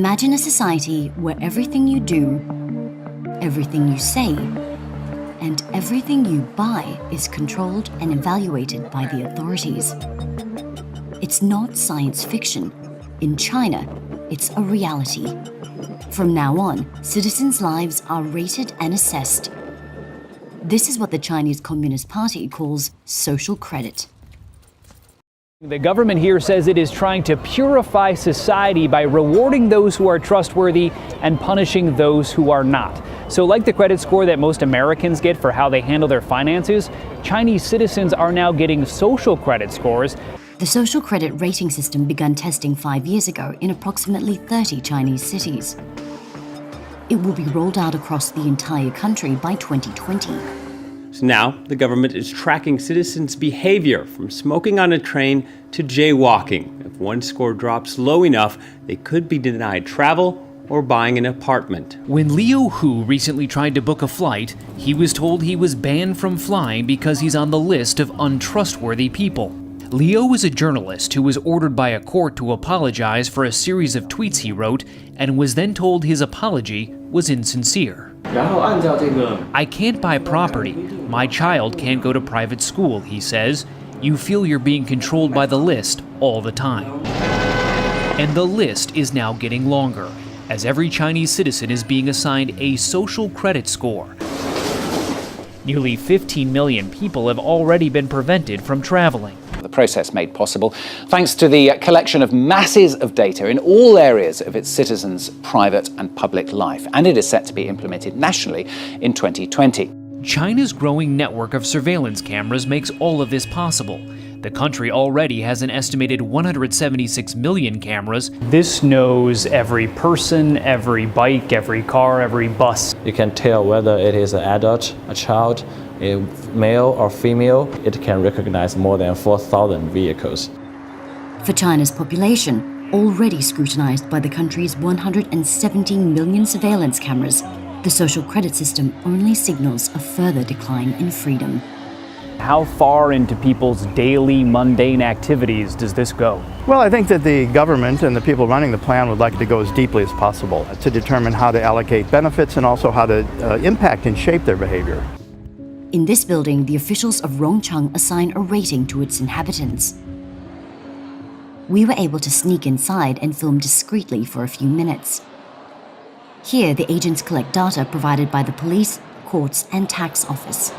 Imagine a society where everything you do, everything you say, and everything you buy is controlled and evaluated by the authorities. It's not science fiction. In China, it's a reality. From now on, citizens' lives are rated and assessed. This is what the Chinese Communist Party calls social credit. The government here says it is trying to purify society by rewarding those who are trustworthy and punishing those who are not. So like the credit score that most Americans get for how they handle their finances, Chinese citizens are now getting social credit scores. The social credit rating system began testing 5 years ago in approximately 30 Chinese cities. It will be rolled out across the entire country by 2020. So now, the government is tracking citizens' behavior from smoking on a train to jaywalking. If one score drops low enough, they could be denied travel or buying an apartment. When Leo Hu recently tried to book a flight, he was told he was banned from flying because he's on the list of untrustworthy people. Leo is a journalist who was ordered by a court to apologize for a series of tweets he wrote and was then told his apology was insincere. I can't buy property. My child can't go to private school, he says. You feel you're being controlled by the list all the time. And the list is now getting longer, as every Chinese citizen is being assigned a social credit score. Nearly 15 million people have already been prevented from traveling. The process made possible thanks to the collection of masses of data in all areas of its citizens' private and public life, and it is set to be implemented nationally in 2020. China's growing network of surveillance cameras makes all of this possible. The country already has an estimated 176 million cameras. This knows every person, every bike, every car, every bus. You can tell whether it is an adult, a child, a male or female. It can recognize more than 4,000 vehicles. For China's population, already scrutinized by the country's 117 million surveillance cameras, the social credit system only signals a further decline in freedom. How far into people's daily mundane activities does this go? Well, I think that the government and the people running the plan would like it to go as deeply as possible to determine how to allocate benefits and also how to impact and shape their behavior. In this building, the officials of Rongcheng assign a rating to its inhabitants. We were able to sneak inside and film discreetly for a few minutes. Here, the agents collect data provided by the police, courts, and tax office.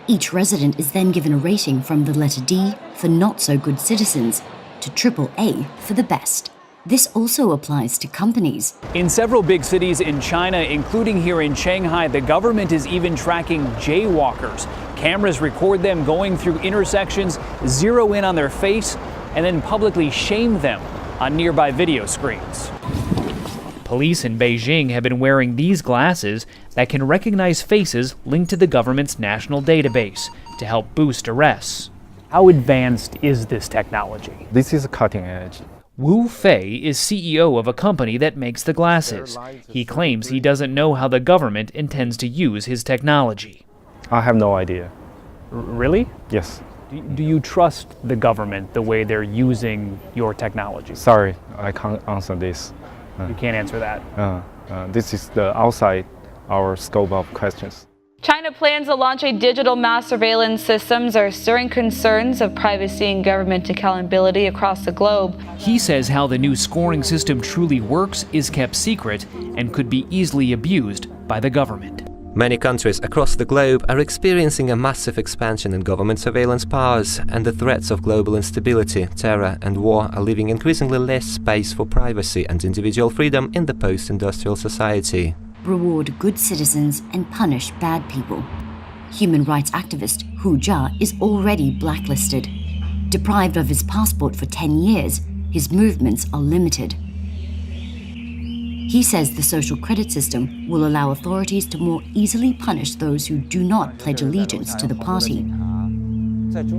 Each resident is then given a rating from the letter D for not-so-good citizens to AAA for the best. This also applies to companies. In several big cities in China, including here in Shanghai, the government is even tracking jaywalkers. Cameras record them going through intersections, zero in on their face, and then publicly shame them on nearby video screens. Police in Beijing have been wearing these glasses that can recognize faces linked to the government's national database to help boost arrests. How advanced is this technology? This is cutting edge. Wu Fei is CEO of a company that makes the glasses. He claims he doesn't know how the government intends to use his technology. I have no idea. Really? Yes. Do you trust the government the way they're using your technology? Sorry, I can't answer this. You can't answer that. This is outside our scope of questions. China plans to launch a digital mass surveillance systems are stirring concerns of privacy and government accountability across the globe. He says how the new scoring system truly works is kept secret and could be easily abused by the government. Many countries across the globe are experiencing a massive expansion in government surveillance powers, and the threats of global instability, terror and war are leaving increasingly less space for privacy and individual freedom in the post-industrial society. Reward good citizens and punish bad people. Human rights activist Hu Jia is already blacklisted. Deprived of his passport for 10 years, his movements are limited. He says the social credit system will allow authorities to more easily punish those who do not pledge allegiance to the party.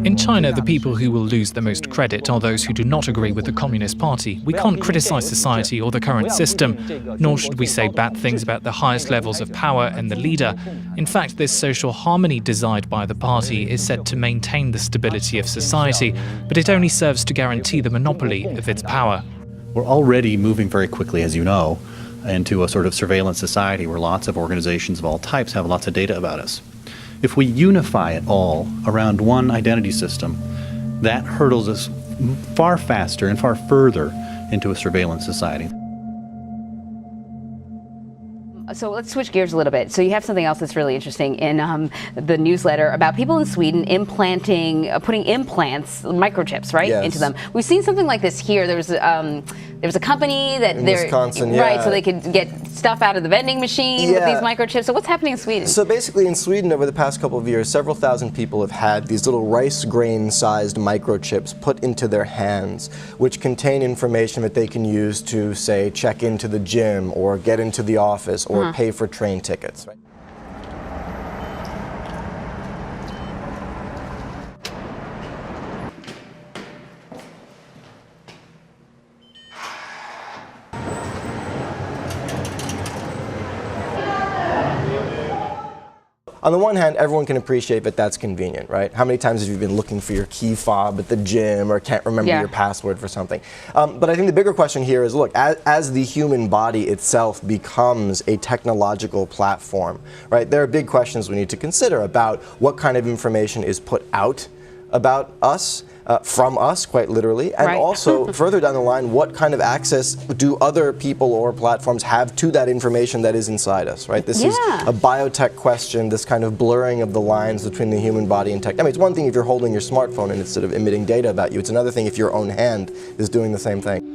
In China, the people who will lose the most credit are those who do not agree with the Communist Party. We can't criticize society or the current system, nor should we say bad things about the highest levels of power and the leader. In fact, this social harmony desired by the party is said to maintain the stability of society, but it only serves to guarantee the monopoly of its power. We're already moving very quickly, as you know, into a sort of surveillance society where lots of organizations of all types have lots of data about us. If we unify it all around one identity system, that hurdles us far faster and far further into a surveillance society. So let's switch gears a little bit. So you have something else that's really interesting in the newsletter about people in Sweden putting implants, microchips, right, into them. We've seen something like this here. There was a company that in Wisconsin, right, so they could get stuff out of the vending machine with these microchips. So what's happening in Sweden? So basically in Sweden over the past couple of years, several thousand people have had these little rice grain sized microchips put into their hands, which contain information that they can use to, say, check into the gym or get into the office or pay for train tickets. Right? On the one hand, everyone can appreciate that that's convenient, right? How many times have you been looking for your key fob at the gym or can't remember your password for something? But I think the bigger question here is, look, as the human body itself becomes a technological platform, right, there are big questions we need to consider about what kind of information is put out about us, from us, quite literally, and also further down the line, what kind of access do other people or platforms have to that information that is inside us, right? This is a biotech question, this kind of blurring of the lines between the human body and tech. I mean, it's one thing if you're holding your smartphone and it's sort of emitting data about you. It's another thing if your own hand is doing the same thing.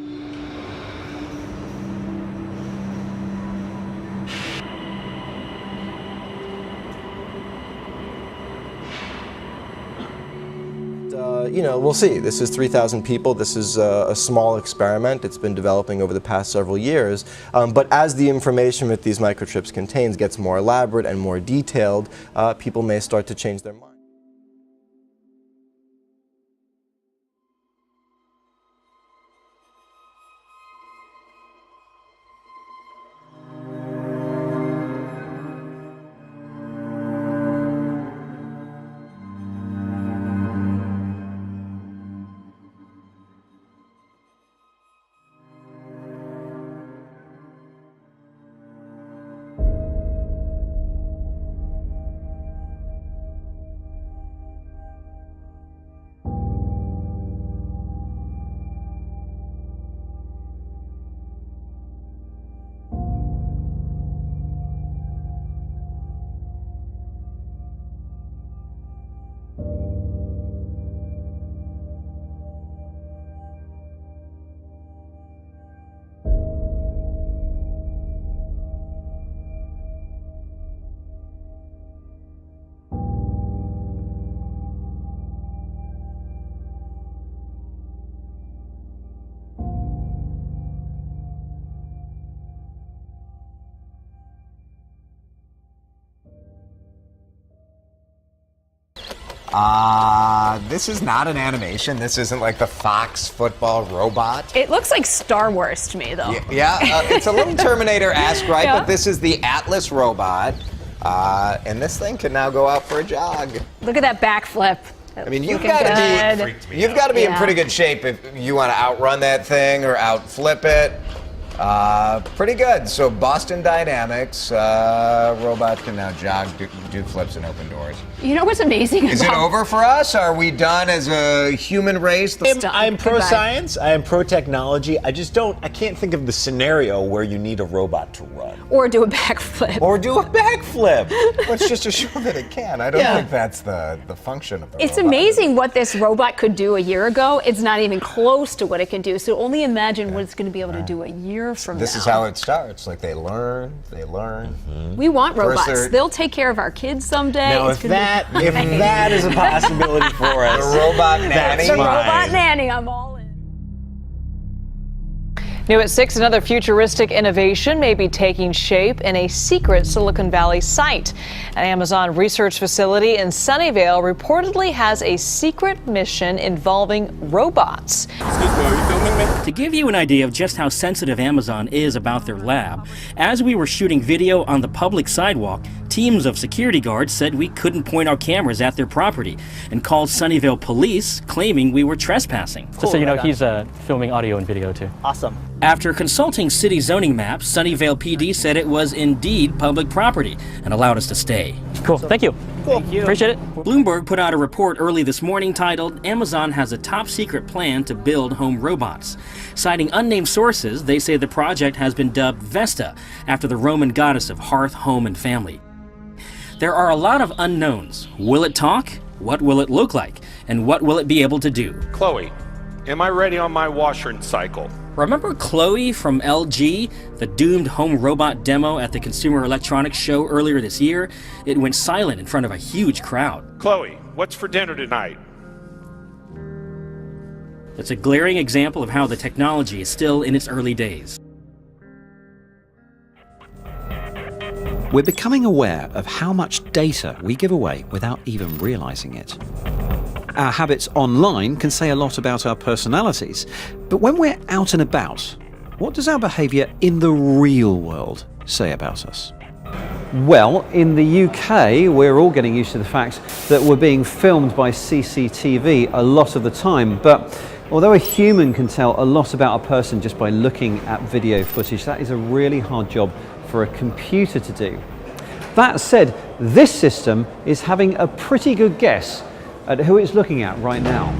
You know, we'll see. This is 3,000 people. This is a small experiment. It's been developing over the past several years. But as the information that these microchips contains gets more elaborate and more detailed, people may start to change their mind. This is not an animation. This isn't like the Fox football robot. It looks like Star Wars to me, though. It's a little Terminator-esque, right? But this is the Atlas robot, and this thing can now go out for a jog. Look at that backflip. I mean, you've got to be in pretty good shape if you want to outrun that thing or outflip it. Pretty good. So Boston Dynamics, robot can now jog, do flips, and open doors. You know what's amazing? Is it over for us? Are we done as a human race? I'm pro-science. I am pro-technology. I can't think of the scenario where you need a robot to run. Or do a backflip. It's just to show that it can. I don't think that's the function of the robot. It's amazing what this robot could do a year ago. It's not even close to what it can do. So only imagine what it's going to be able to do a year from now. This is how it starts. Like they learn. We want robots. They'll take care of our kids someday. Now, if that is a possibility for us, the robot nanny. The robot nanny. I'm all in. New at 6, another futuristic innovation may be taking shape in a secret Silicon Valley site. An Amazon research facility in Sunnyvale reportedly has a secret mission involving robots. To give you an idea of just how sensitive Amazon is about their lab, as we were shooting video on the public sidewalk, Teams of security guards said we couldn't point our cameras at their property and called Sunnyvale police claiming we were trespassing. Just so you know, he's filming audio and video too. Awesome. After consulting city zoning maps, Sunnyvale PD said it was indeed public property and allowed us to stay. Cool, thank you. Thank you. Appreciate it. Bloomberg put out a report early this morning titled, "Amazon has a top-secret plan to build home robots." Citing unnamed sources, they say the project has been dubbed Vesta, after the Roman goddess of hearth, home, and family. There are a lot of unknowns. Will it talk? What will it look like? And what will it be able to do? Chloe, am I ready on my washing cycle? Remember Chloe from LG, the doomed home robot demo at the Consumer Electronics Show earlier this year? It went silent in front of a huge crowd. Chloe, what's for dinner tonight? It's a glaring example of how the technology is still in its early days. We're becoming aware of how much data we give away without even realizing it. Our habits online can say a lot about our personalities, but when we're out and about, what does our behaviour in the real world say about us? Well, in the UK, we're all getting used to the fact that we're being filmed by CCTV a lot of the time, but although a human can tell a lot about a person just by looking at video footage, that is a really hard job for a computer to do. That said, this system is having a pretty good guess at who it's looking at right now.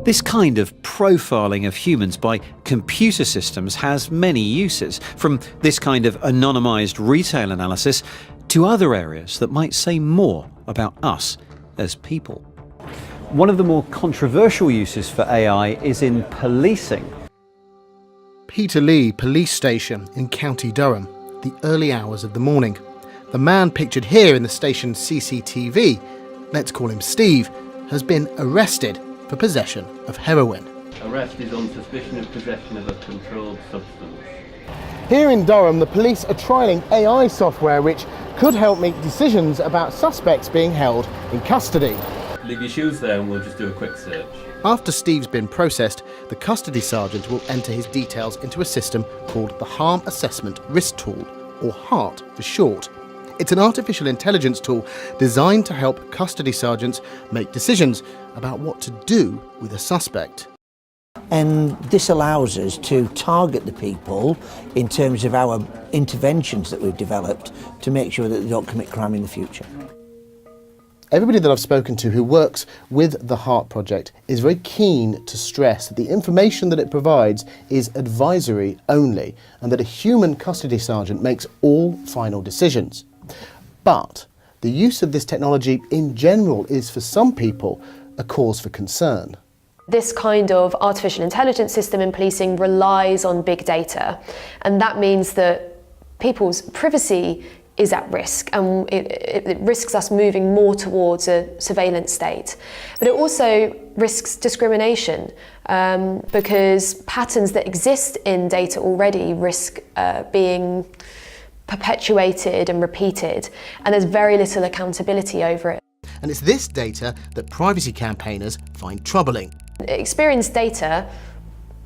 This kind of profiling of humans by computer systems has many uses, from this kind of anonymized retail analysis to other areas that might say more about us as people. One of the more controversial uses for AI is in policing. Peterlee Police Station in County Durham, the early hours of the morning. The man pictured here in the station's CCTV, let's call him Steve, has been arrested for possession of heroin. Arrest is on suspicion of possession of a controlled substance. Here in Durham, the police are trialling AI software which could help make decisions about suspects being held in custody. Leave your shoes there and we'll just do a quick search. After Steve's been processed, the custody sergeant will enter his details into a system called the Harm Assessment Risk Tool, or HART for short. It's an artificial intelligence tool designed to help custody sergeants make decisions about what to do with a suspect. And this allows us to target the people in terms of our interventions that we've developed to make sure that they don't commit crime in the future. Everybody that I've spoken to who works with the HART project is very keen to stress that the information that it provides is advisory only and that a human custody sergeant makes all final decisions. But the use of this technology in general is for some people a cause for concern. This kind of artificial intelligence system in policing relies on big data, and that means that people's privacy is at risk, and it risks us moving more towards a surveillance state. But it also risks discrimination because patterns that exist in data already risk being perpetuated and repeated, and there's very little accountability over it. And it's this data that privacy campaigners find troubling. Experience data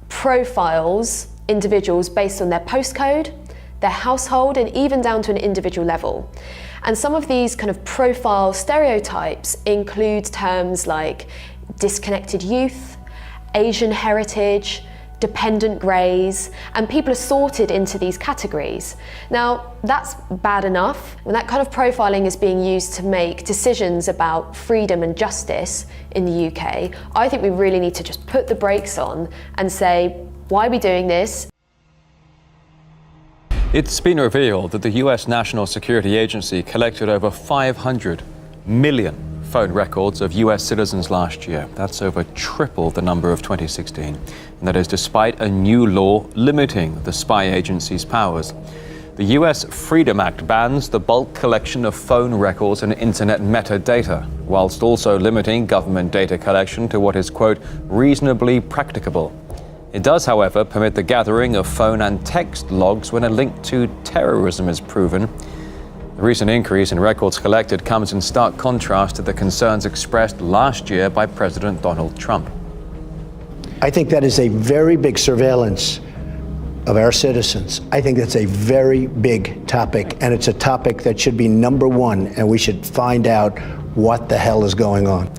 profiles individuals based on their postcode, their household, and even down to an individual level. And some of these kind of profile stereotypes include terms like disconnected youth, Asian heritage, dependent greys, and people are sorted into these categories. Now, that's bad enough. When that kind of profiling is being used to make decisions about freedom and justice in the UK, I think we really need to just put the brakes on and say, why are we doing this? It's been revealed that the US National Security Agency collected over 500 million phone records of US citizens last year. That's over triple the number of 2016. And that is despite a new law limiting the spy agency's powers. The US Freedom Act bans the bulk collection of phone records and internet metadata, whilst also limiting government data collection to what is, quote, reasonably practicable. It does, however, permit the gathering of phone and text logs when a link to terrorism is proven. The recent increase in records collected comes in stark contrast to the concerns expressed last year by President Donald Trump. I think that is a very big surveillance of our citizens. I think that's a very big topic, and it's a topic that should be number one, and we should find out what the hell is going on.